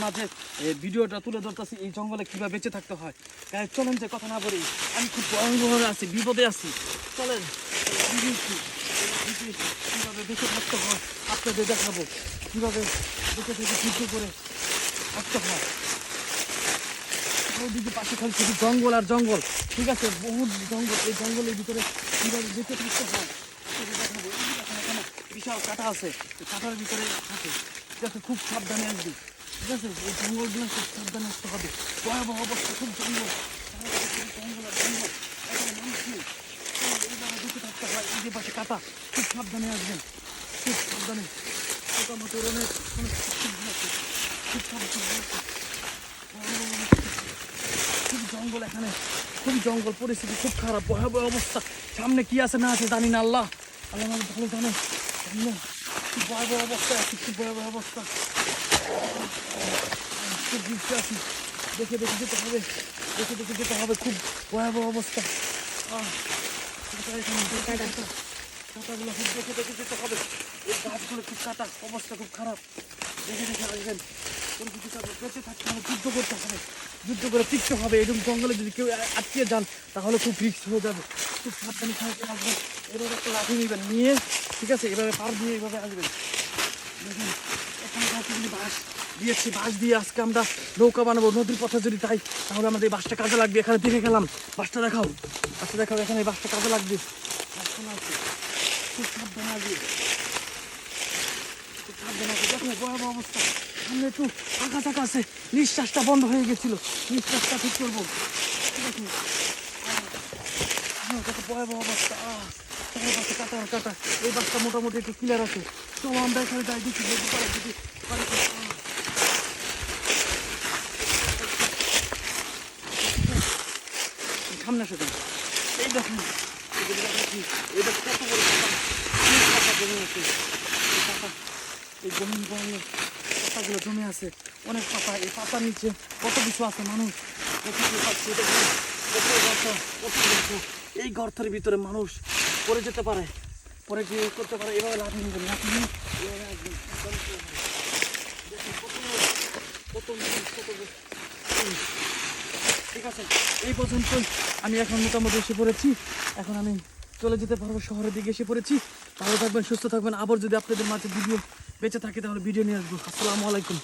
মাঝে ভিডিওটা তুলে ধরতেছি এই জঙ্গলে কিভাবে বেঁচে থাকতে হয়। চলেন যে কথা না বলি, আমি খুব ভয়ঙ্কর আছি, বিপদে আছি। চলেন কিভাবে বেঁচে থাকতে হয় আপনাদের দেখাবো, কিভাবে বেঁচে থেকে যুদ্ধ করে থাকতে হয়। ওদিকে পাশে খালি শুধু জঙ্গল আর জঙ্গল, ঠিক আছে, বহুত জঙ্গল। এই জঙ্গলের ভিতরে কিভাবে বেঁচে থাকতে হয় দেখাবো। এখানে বিশাল কাঁটা আছে, কাঁটার ভিতরে থাকে, ঠিক আছে, খুব সাবধানে আসবি, ঠিক আছে। এই জঙ্গলগুলো খুব সাবধানে আসতে হবে, ভয়াবহ অবস্থা, খুব জঙ্গল, জঙ্গল আর জঙ্গল, মানুষ নেই, এইভাবে বেঁচে থাকতে হয়। এই যে পাশে কাঁটা, খুব সাবধানে আসবেন, খুব সাবধানে। মোটামুটি অনেক অনেক আছে, খুব সাবধানে, খুব জঙ্গল এখানে, খুব জঙ্গল, পরিস্থিতি খুব খারাপ, ভয়াবহ অবস্থা। সামনে কি আছে না আছে জানি না, আল্লাহ আল্লাহ ভালো জানে। সামনে খুব ভয়াবহ অবস্থা আছে, খুব ভয়াবহ অবস্থা, খুব বুঝতে আছি, দেখে দেখে যেতে হবে, দেখে দেখে যেতে হবে, খুব ভয়াবহ অবস্থা। কাঁটাগুলো খুব দেখে দেখে যেতে হবে, এই গাছগুলো খুব কাটা, অবস্থা খুব খারাপ, দেখে দেখে আসবেন। বেঁচে থাকতে হবে, যুদ্ধ করতে হবে, যুদ্ধ করে টিকতে হবে। এরকম জঙ্গলে যদি কেউ আটকে যান তাহলে খুব রিস্ক হয়ে যাবে, খুব সাবধানে থাকতে আসবেন। এভাবে একটা লাঠি নেবেন, নিয়ে, ঠিক আছে, এভাবে পার দিয়ে এভাবে আসবেন। দেখুন এখানে কতগুলি বাঁশ দিয়েছি, বাঁশ দিয়ে আজকে আমরা নৌকা বানাবো নদীর পথে। যদি তাই তাহলে আমাদের এই বাঁশটা কাজে লাগবে। এখানে দেখে গেলাম, বাঁশটা দেখাও, বাঁশটা দেখাও, এখানে এই বাঁশটা কাজে লাগবে। খুব সাবধানে আসবে, খুব সাবধানে আসবে। দেখো ভয়াবহ অবস্থা, সামনে একটু ফাঁকা ফাঁকা আছে, নিঃশ্বাসটা বন্ধ হয়ে গেছিল, নিঃশ্বাসটা ঠিক করবো, ঠিক আছে। দেখো ভয়াবহ অবস্থা, চারপাশে কাটা কাটা। এই বাসটা মোটামুটি একটু ক্লিয়ার আছে, তো আমরা এখানে যাই, দেখি যদি পারে, যদি পারে। সামনে আসে এই দেখুন, এটা কত বড় পাতা জমে আছে, এই জমিন জমিনে পাতাগুলো জমে আছে, অনেক পাতা। এই পাতার নিচে কত কিছু আছে, মানুষ এই গর্তের ভিতরে মানুষ পড়ে যেতে পারে, পরে কি করতে পারে। এভাবে লাঠি নেবেন, লাঠি নিয়ে এভাবে আসবেন, ঠিক আছে। এই পর্যন্তই, আমি এখন মোটামুটি এসে পড়েছি, এখন আমি চলে যেতে পারবো, শহরের দিকে এসে পড়েছি। ভালো থাকবেন, সুস্থ থাকবেন। আবার যদি আপনাদের মাঝে ভিডিও বেঁচে থাকে তাহলে ভিডিও নিয়ে আসবো। আসসালামু আলাইকুম।